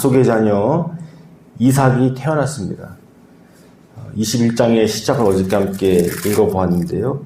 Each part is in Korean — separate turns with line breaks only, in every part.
약속의 자녀 이삭이 태어났습니다. 21장의 시작을 어저께 함께 읽어보았는데요.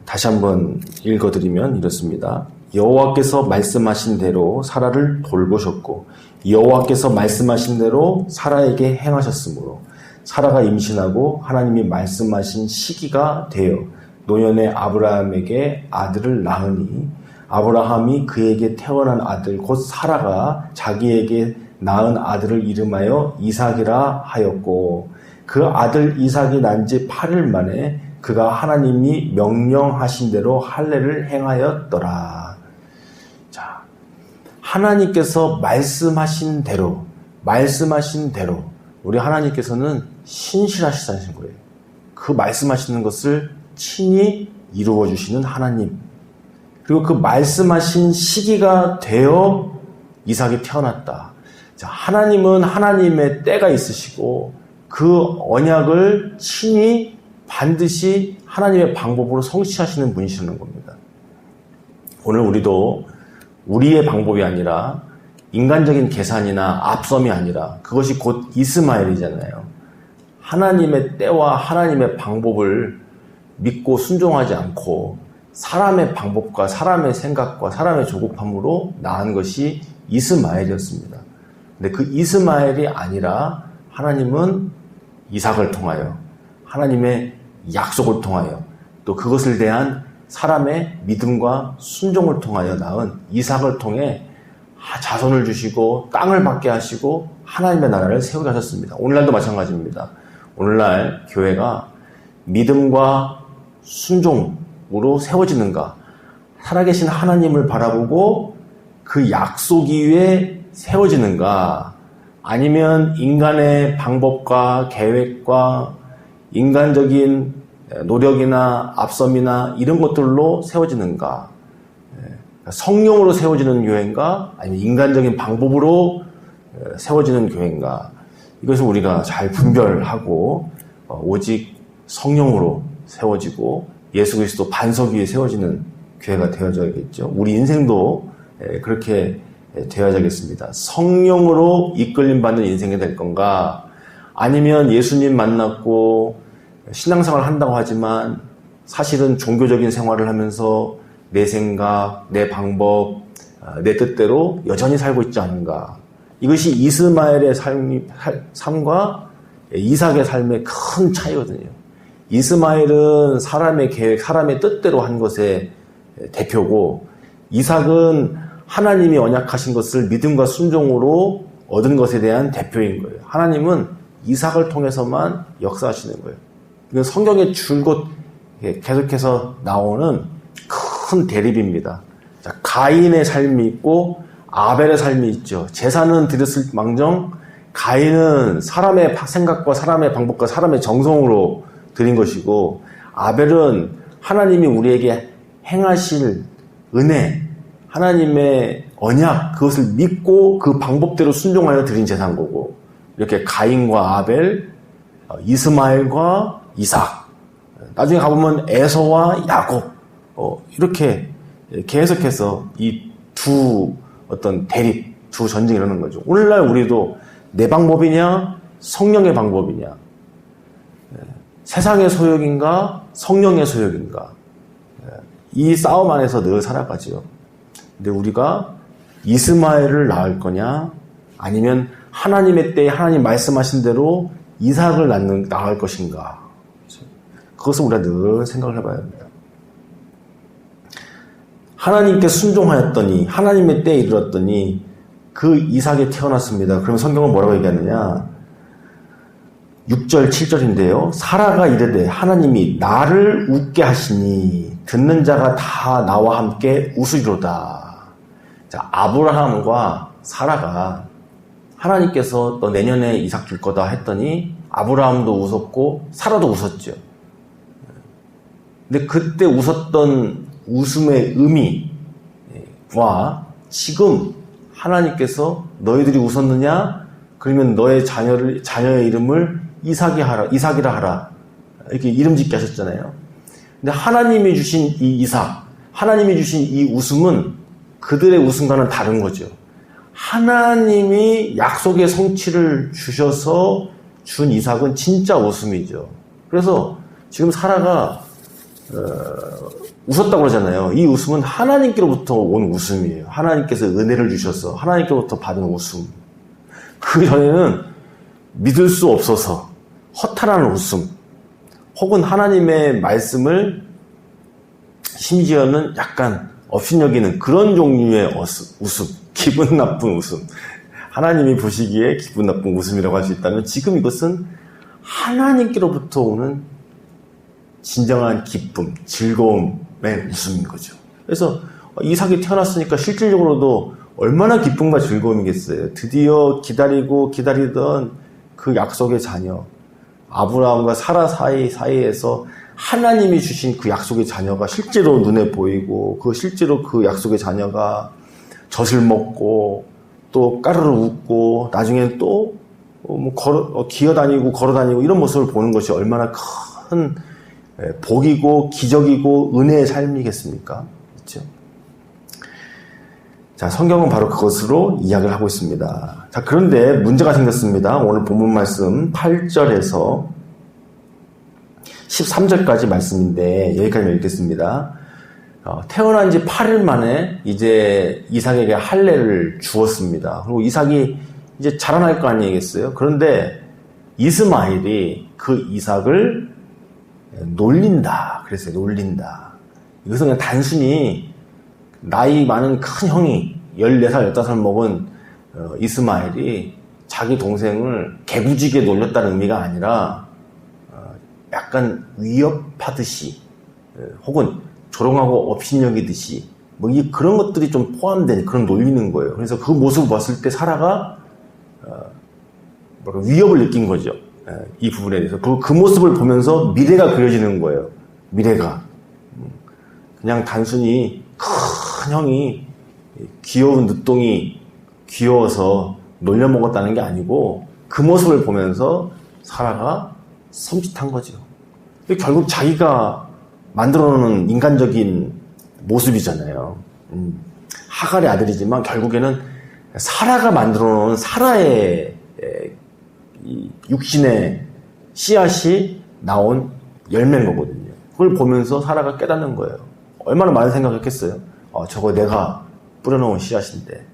다시 한번 읽어드리면 이렇습니다. 여호와께서 말씀하신 대로 사라를 돌보셨고 여호와께서 말씀하신 대로 사라에게 행하셨으므로 사라가 임신하고 하나님이 말씀하신 시기가 되어 노년의 아브라함에게 아들을 낳으니 아브라함이 그에게 태어난 아들 곧 사라가 자기에게 낳은 아들을 이름하여 이삭이라 하였고 그 아들 이삭이 난 지 8일 만에 그가 하나님이 명령하신 대로 할례를 행하였더라. 자, 하나님께서 말씀하신 대로 우리 하나님께서는 신실하시다는 거예요. 그 말씀하시는 것을 친히 이루어 주시는 하나님. 그리고 그 말씀하신 시기가 되어 이삭이 태어났다. 자, 하나님은 하나님의 때가 있으시고 그 언약을 친히 반드시 하나님의 방법으로 성취하시는 분이시는 겁니다. 오늘 우리도 우리의 방법이 아니라 인간적인 계산이나 앞섬이 아니라 그것이 곧 이스마엘이잖아요. 하나님의 때와 하나님의 방법을 믿고 순종하지 않고 사람의 방법과 사람의 생각과 사람의 조급함으로 낳은 것이 이스마엘이었습니다. 근데 그 이스마엘이 아니라 하나님은 이삭을 통하여 하나님의 약속을 통하여 또 그것을 대한 사람의 믿음과 순종을 통하여 낳은 이삭을 통해 자손을 주시고 땅을 받게 하시고 하나님의 나라를 세우게 하셨습니다. 오늘날도 마찬가지입니다. 오늘날 교회가 믿음과 순종으로 세워지는가, 살아계신 하나님을 바라보고 그 약속 위에 세워지는가, 아니면 인간의 방법과 계획과 인간적인 노력이나 앞섬이나 이런 것들로 세워지는가, 성령으로 세워지는 교회인가, 아니면 인간적인 방법으로 세워지는 교회인가, 이것을 우리가 잘 분별하고 오직 성령으로 세워지고 예수 그리스도 반석 위에 세워지는 교회가 되어져야겠죠. 우리 인생도 그렇게 되어야겠습니다. 성령으로 이끌림 받는 인생이 될 건가, 아니면 예수님 만났고 신앙생활을 한다고 하지만 사실은 종교적인 생활을 하면서 내 생각, 내 방법, 내 뜻대로 여전히 살고 있지 않은가. 이것이 이스마엘의 삶과 이삭의 삶의 큰 차이거든요. 이스마엘은 사람의 계획, 사람의 뜻대로 한 것의 대표고, 이삭은 하나님이 언약하신 것을 믿음과 순종으로 얻은 것에 대한 대표인 거예요. 하나님은 이삭을 통해서만 역사하시는 거예요. 이건 성경에 줄곧 계속해서 나오는 큰 대립입니다. 자, 가인의 삶이 있고 아벨의 삶이 있죠. 제사는 드렸을 망정 가인은 사람의 생각과 사람의 방법과 사람의 정성으로 드린 것이고, 아벨은 하나님이 우리에게 행하실 은혜, 하나님의 언약, 그것을 믿고 그 방법대로 순종하여 드린 제사인 거고, 이렇게 가인과 아벨, 이스마엘과 이삭, 나중에 가보면 에서와 야곱, 이렇게 계속해서 이 두 어떤 대립, 두 전쟁이 일어나는 거죠. 오늘날 우리도 내 방법이냐, 성령의 방법이냐, 세상의 소욕인가, 성령의 소욕인가, 이 싸움 안에서 늘 살아가지요. 근데 우리가 이스마엘을 낳을 거냐, 아니면 하나님의 때에 하나님 말씀하신 대로 이삭을 낳을 것인가, 그것을 우리가 늘 생각을 해봐야 합니다. 하나님께 순종하였더니, 하나님의 때에 이르렀더니 그 이삭이 태어났습니다. 그러면 성경은 뭐라고 얘기하느냐? 6절, 7절인데요. 사라가 이르되 하나님이 나를 웃게 하시니 듣는 자가 다 나와 함께 웃으리로다. 자, 아브라함과 사라가 하나님께서 너 내년에 이삭 줄 거다 했더니 아브라함도 웃었고 사라도 웃었죠. 근데 그때 웃었던 웃음의 의미와 지금 하나님께서 너희들이 웃었느냐? 그러면 너의 자녀의 이름을 이삭이라 하라. 이렇게 이름 짓게 하셨잖아요. 근데 하나님이 주신 이 이삭, 하나님이 주신 이 웃음은 그들의 웃음과는 다른 거죠. 하나님이 약속의 성취를 주셔서 준 이삭은 진짜 웃음이죠. 그래서 지금 사라가 웃었다고 그러잖아요. 이 웃음은 하나님께로부터 온 웃음이에요. 하나님께서 은혜를 주셔서 하나님께로부터 받은 웃음. 그 전에는 믿을 수 없어서 허탈한 웃음, 혹은 하나님의 말씀을 심지어는 약간 업신여기는 그런 종류의 웃음, 기분 나쁜 웃음. 하나님이 보시기에 기분 나쁜 웃음이라고 할 수 있다면 지금 이것은 하나님께로부터 오는 진정한 기쁨, 즐거움의 웃음인 거죠. 그래서 이삭이 태어났으니까 실질적으로도 얼마나 기쁨과 즐거움이겠어요. 드디어 기다리던 그 약속의 자녀, 아브라함과 사라 사이에서 하나님이 주신 그 약속의 자녀가 실제로 눈에 보이고, 실제로 그 약속의 자녀가 젖을 먹고 또 까르르 웃고 나중에는 또 기어다니고 걸어다니고 이런 모습을 보는 것이 얼마나 큰 복이고 기적이고 은혜의 삶이겠습니까? 그렇죠? 자, 성경은 바로 그것으로 이야기를 하고 있습니다. 자, 그런데 문제가 생겼습니다. 오늘 본문 말씀 8절에서 13절까지 말씀인데 여기까지 읽겠습니다. 태어난 지 8일 만에 이제 이삭에게 할례를 주었습니다. 그리고 이삭이 이제 자라날 거 아니겠어요? 그런데 이스마엘이 그 이삭을 놀린다. 그랬어요. 놀린다. 이것은 그냥 단순히 나이 많은 큰 형이 14살, 15살 먹은 이스마엘이 자기 동생을 개구지게 놀렸다는 의미가 아니라 약간 위협하듯이 혹은 조롱하고 업신여기듯이 그런 것들이 좀 포함된 그런 놀리는 거예요. 그래서 그 모습을 봤을 때 사라가 위협을 느낀 거죠. 이 부분에 대해서 그 모습을 보면서 미래가 그려지는 거예요. 미래가 그냥 단순히 큰 형이 귀여운 늦동이 귀여워서 놀려먹었다는 게 아니고 그 모습을 보면서 사라가 섬찟한 거죠. 결국 자기가 만들어놓은 인간적인 모습이잖아요. 하갈의 아들이지만 결국에는 사라가 만들어놓은 사라의 육신의 씨앗이 나온 열매인 거거든요. 그걸 보면서 사라가 깨닫는 거예요. 얼마나 많은 생각했겠어요. 저거 내가 뿌려놓은 씨앗인데.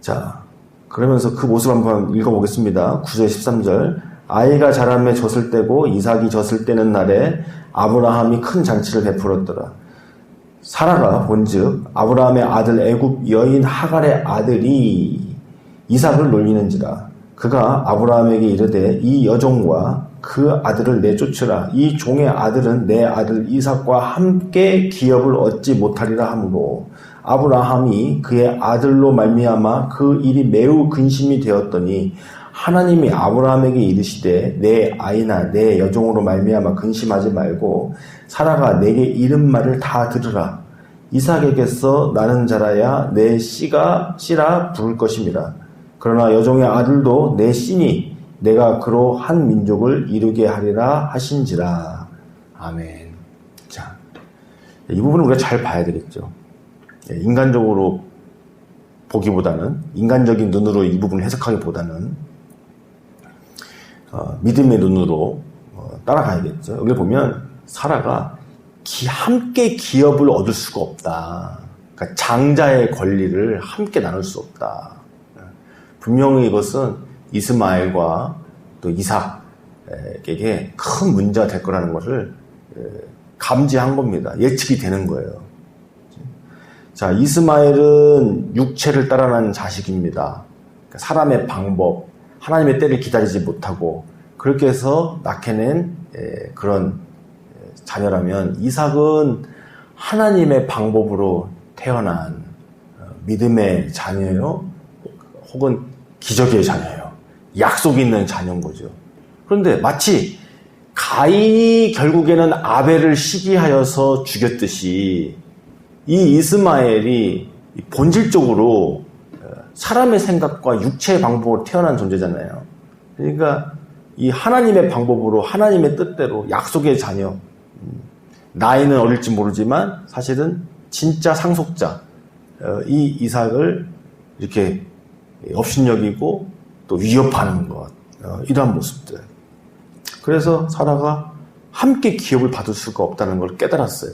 자, 그러면서 그 모습 한번 읽어보겠습니다. 9절 13절. 아이가 자라매 젖을 떼고 이삭이 젖을 떼는 날에 아브라함이 큰 잔치를 베풀었더라. 사라가 본즉 아브라함의 아들 애굽 여인 하갈의 아들이 이삭을 놀리는지라. 그가 아브라함에게 이르되 이 여종과 그 아들을 내쫓으라. 이 종의 아들은 내 아들 이삭과 함께 기업을 얻지 못하리라 하므로 아브라함이 그의 아들로 말미암아 그 일이 매우 근심이 되었더니 하나님이 아브라함에게 이르시되 내 아이나 내 여종으로 말미암아 근심하지 말고 사라가 내게 이른 말을 다 들으라. 이삭에게서 나는 자라야 내 씨라 부를 것임이라. 그러나 여종의 아들도 내 씨니 내가 그로 한 민족을 이루게 하리라 하신지라. 아멘. 자, 이 부분은 우리가 잘 봐야 되겠죠. 인간적으로 보기보다는, 인간적인 눈으로 이 부분을 해석하기보다는 믿음의 눈으로 따라가야겠죠. 여기 보면 사라가 함께 기업을 얻을 수가 없다. 그러니까 장자의 권리를 함께 나눌 수 없다. 분명히 이것은 이스마엘과 또 이삭에게 큰 문제가 될 거라는 것을 감지한 겁니다. 예측이 되는 거예요. 자, 이스마엘은 육체를 따라난 자식입니다. 그러니까 사람의 방법, 하나님의 때를 기다리지 못하고 그렇게 해서 낳게낸 그런 자녀라면 이삭은 하나님의 방법으로 태어난 믿음의 자녀요, 혹은 기적의 자녀요, 약속이 있는 자녀인 거죠. 그런데 마치 가인이 결국에는 아벨을 시기하여서 죽였듯이 이 이스마엘이 본질적으로 사람의 생각과 육체의 방법으로 태어난 존재잖아요. 그러니까 이 하나님의 방법으로 하나님의 뜻대로 약속의 자녀, 나이는 어릴지 모르지만 사실은 진짜 상속자 이 이삭을 이렇게 업신여기고 또 위협하는 것, 이러한 모습들. 그래서 사라가 함께 기업을 받을 수가 없다는 걸 깨달았어요.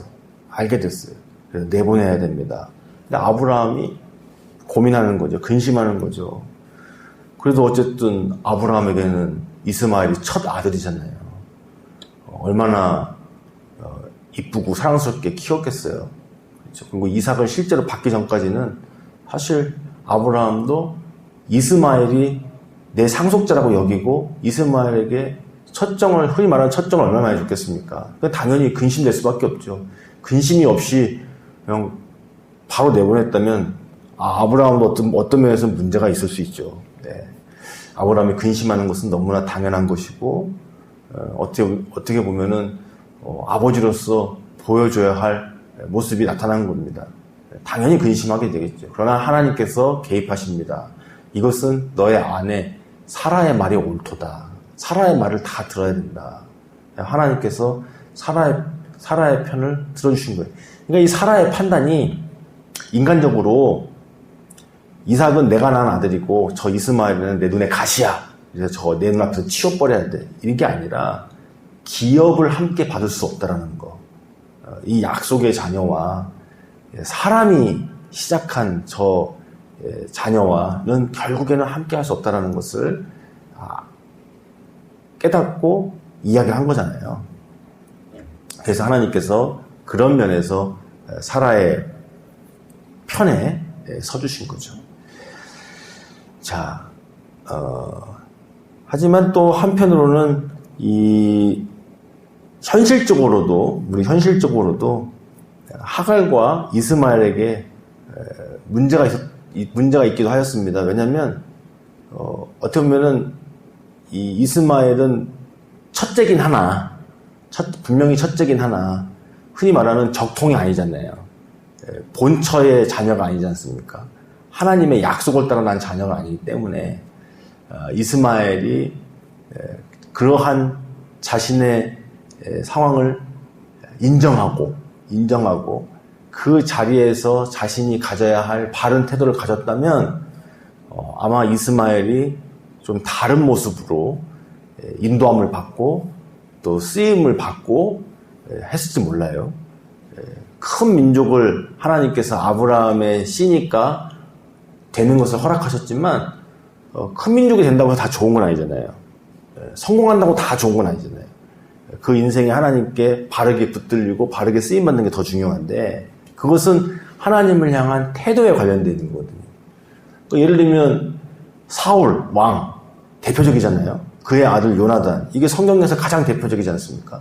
알게 됐어요. 그래서 내보내야 됩니다. 근데 아브라함이 고민하는 거죠. 근심하는 거죠. 그래도 어쨌든 아브라함에게는 이스마엘이 첫 아들이잖아요. 얼마나 이쁘고 사랑스럽게 키웠겠어요. 그렇죠? 그리고 이삭을 실제로 받기 전까지는 사실 아브라함도 이스마엘이 내 상속자라고 여기고 이스마엘에게 첫정을, 흔히 말하는 첫정을 얼마나 많이 줬겠습니까? 당연히 근심될 수밖에 없죠. 근심이 없이 그냥 바로 내보냈다면 아브라함도 어떤 면에서 문제가 있을 수 있죠. 네. 아브라함이 근심하는 것은 너무나 당연한 것이고 어떻게 보면은 아버지로서 보여줘야 할 모습이 나타난 겁니다. 당연히 근심하게 되겠죠. 그러나 하나님께서 개입하십니다. 이것은 너의 아내 사라의 말이 옳도다. 사라의 말을 다 들어야 된다. 하나님께서 사라의 편을 들어주신 거예요. 그러니까 이 사라의 판단이 인간적으로 이삭은 내가 낳은 아들이고 저 이스마엘은 내 눈에 가시야. 그래서 내 눈앞에서 치워버려야 돼. 이게 아니라 기업을 함께 받을 수 없다라는 거. 이 약속의 자녀와 사람이 시작한 저 자녀와는 결국에는 함께 할 수 없다라는 것을 깨닫고 이야기한 거잖아요. 그래서 하나님께서 그런 면에서 사라의 편에 서주신 거죠. 자, 하지만 또 한편으로는 우리 현실적으로도 하갈과 이스마엘에게 문제가 있기도 하였습니다. 왜냐하면 어떻게 보면은 이 이스마엘은 첫째긴 하나, 분명히 첫째긴 하나, 흔히 말하는 적통이 아니잖아요. 본처의 자녀가 아니지 않습니까? 하나님의 약속을 따라 난 자녀가 아니기 때문에 이스마엘이 그러한 자신의 상황을 인정하고 그 자리에서 자신이 가져야 할 바른 태도를 가졌다면 아마 이스마엘이 좀 다른 모습으로 인도함을 받고 또 쓰임을 받고 했을지 몰라요. 큰 민족을 하나님께서 아브라함의 씨니까 되는 것을 허락하셨지만 큰 민족이 된다고 해서 다 좋은 건 아니잖아요. 성공한다고 다 좋은 건 아니잖아요. 그 인생에 하나님께 바르게 붙들리고 바르게 쓰임받는 게 더 중요한데 그것은 하나님을 향한 태도에 관련되어 있는 거거든요. 예를 들면 사울 왕 대표적이잖아요. 그의 아들 요나단, 이게 성경에서 가장 대표적이지 않습니까?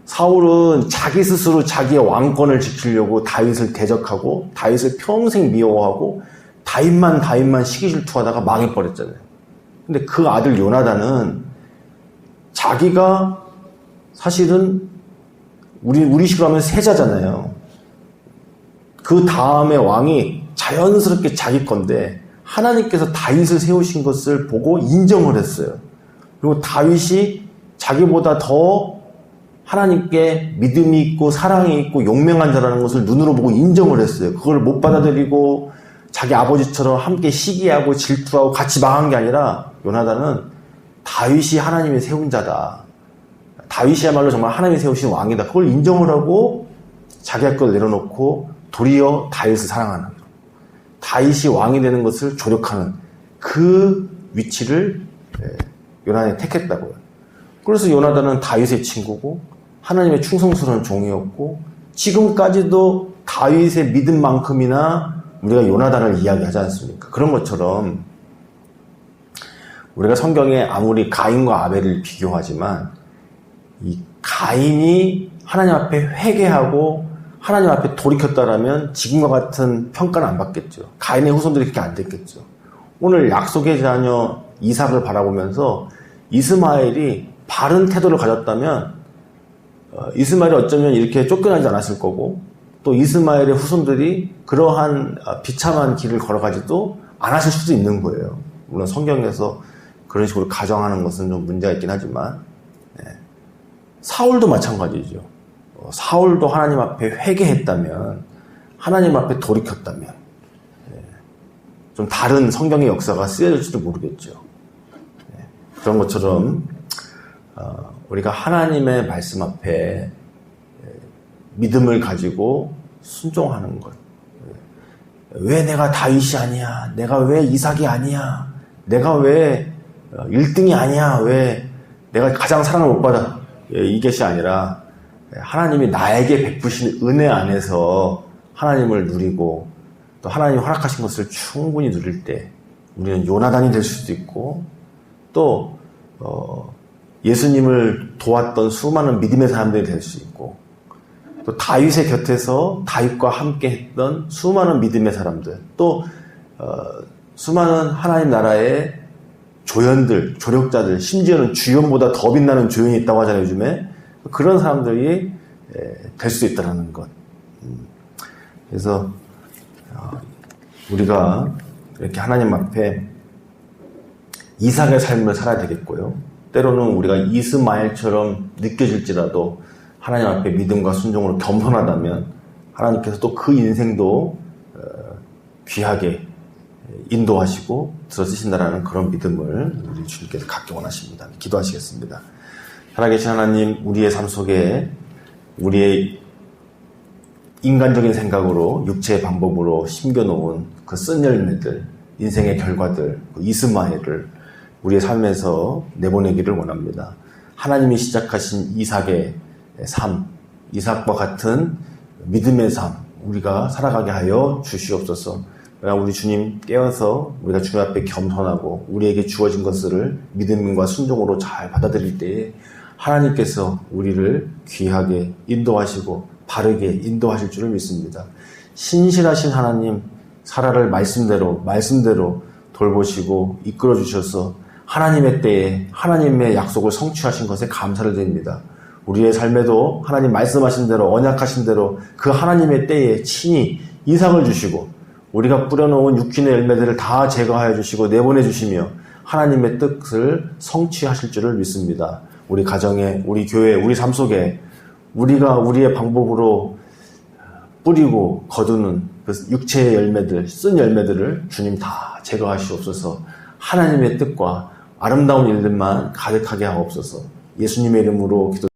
사울은 자기 스스로 자기의 왕권을 지키려고 다윗을 대적하고 다윗을 평생 미워하고 다윗만 시기 질투하다가 망해버렸잖아요. 근데 그 아들 요나단은 자기가 사실은 우리식으로 하면 세자잖아요. 그 다음에 왕이 자연스럽게 자기 건데 하나님께서 다윗을 세우신 것을 보고 인정을 했어요. 그리고 다윗이 자기보다 더 하나님께 믿음이 있고 사랑이 있고 용맹한 자라는 것을 눈으로 보고 인정을 했어요. 그걸 못 받아들이고 자기 아버지처럼 함께 시기하고 질투하고 같이 망한 게 아니라 요나단은 다윗이 하나님이 세운 자다. 다윗이야말로 정말 하나님이 세우신 왕이다. 그걸 인정을 하고 자기 할 걸 내려놓고 도리어 다윗을 사랑하는, 다윗이 왕이 되는 것을 조력하는 그 위치를 요나단이 택했다고요. 그래서 요나단은 다윗의 친구고 하나님의 충성스러운 종이었고 지금까지도 다윗의 믿음만큼이나 우리가 요나단을 이야기하지 않습니까? 그런 것처럼 우리가 성경에 아무리 가인과 아벨을 비교하지만 이 가인이 하나님 앞에 회개하고 하나님 앞에 돌이켰다라면 지금과 같은 평가는 안 받겠죠. 가인의 후손들이 그렇게 안 됐겠죠. 오늘 약속의 자녀 이삭을 바라보면서 이스마엘이 바른 태도를 가졌다면 이스마엘이 어쩌면 이렇게 쫓겨나지 않았을 거고 또 이스마엘의 후손들이 그러한 비참한 길을 걸어가지도 않았을 수도 있는 거예요. 물론 성경에서 그런 식으로 가정하는 것은 좀 문제가 있긴 하지만 사울도 마찬가지죠. 사울도 하나님 앞에 회개했다면 하나님 앞에 돌이켰다면 좀 다른 성경의 역사가 쓰여질지도 모르겠죠. 그런 것처럼 우리가 하나님의 말씀 앞에 믿음을 가지고 순종하는 것. 왜 내가 다윗이 아니야? 내가 왜 이삭이 아니야? 내가 왜 1등이 아니야? 왜 내가 가장 사랑을 못 받아? 이것이 아니라 하나님이 나에게 베푸신 은혜 안에서 하나님을 누리고 또 하나님이 허락하신 것을 충분히 누릴 때 우리는 요나단이 될 수도 있고 또 예수님을 도왔던 수많은 믿음의 사람들이 될 수 있고 또 다윗의 곁에서 다윗과 함께 했던 수많은 믿음의 사람들 또 수많은 하나님 나라의 조연들, 조력자들, 심지어는 주연보다 더 빛나는 조연이 있다고 하잖아요, 요즘에. 그런 사람들이 될 수 있다는 것. 그래서 우리가 이렇게 하나님 앞에 이삭의 삶을 살아야 되겠고요. 때로는 우리가 이스마엘처럼 느껴질지라도 하나님 앞에 믿음과 순종으로 겸손하다면 하나님께서 또 그 인생도 귀하게 인도하시고 들어쓰신다라는 그런 믿음을 우리 주님께서 갖기 원하십니다. 기도하시겠습니다. 살아계신 하나님, 우리의 삶 속에 우리의 인간적인 생각으로 육체의 방법으로 심겨놓은 그 쓴 열매들, 인생의 결과들, 그 이스마엘을 우리의 삶에서 내보내기를 원합니다. 하나님이 시작하신 이삭의 삶, 이삭과 같은 믿음의 삶, 우리가 살아가게 하여 주시옵소서. 우리 주님 깨어서 우리가 주님 앞에 겸손하고 우리에게 주어진 것을 믿음과 순종으로 잘 받아들일 때에 하나님께서 우리를 귀하게 인도하시고 바르게 인도하실 줄을 믿습니다. 신실하신 하나님, 사라를 말씀대로 돌보시고 이끌어 주셔서 하나님의 때에 하나님의 약속을 성취하신 것에 감사를 드립니다. 우리의 삶에도 하나님 말씀하신 대로 언약하신 대로 그 하나님의 때에 친히 이삭을 주시고 우리가 뿌려놓은 육신의 열매들을 다 제거하여 주시고 내보내 주시며 하나님의 뜻을 성취하실 줄을 믿습니다. 우리 가정에, 우리 교회, 우리 삶 속에 우리가 우리의 방법으로 뿌리고 거두는 그 육체의 열매들, 쓴 열매들을 주님 다 제거하시옵소서. 하나님의 뜻과 아름다운 일들만 가득하게 하옵소서. 예수님의 이름으로 기도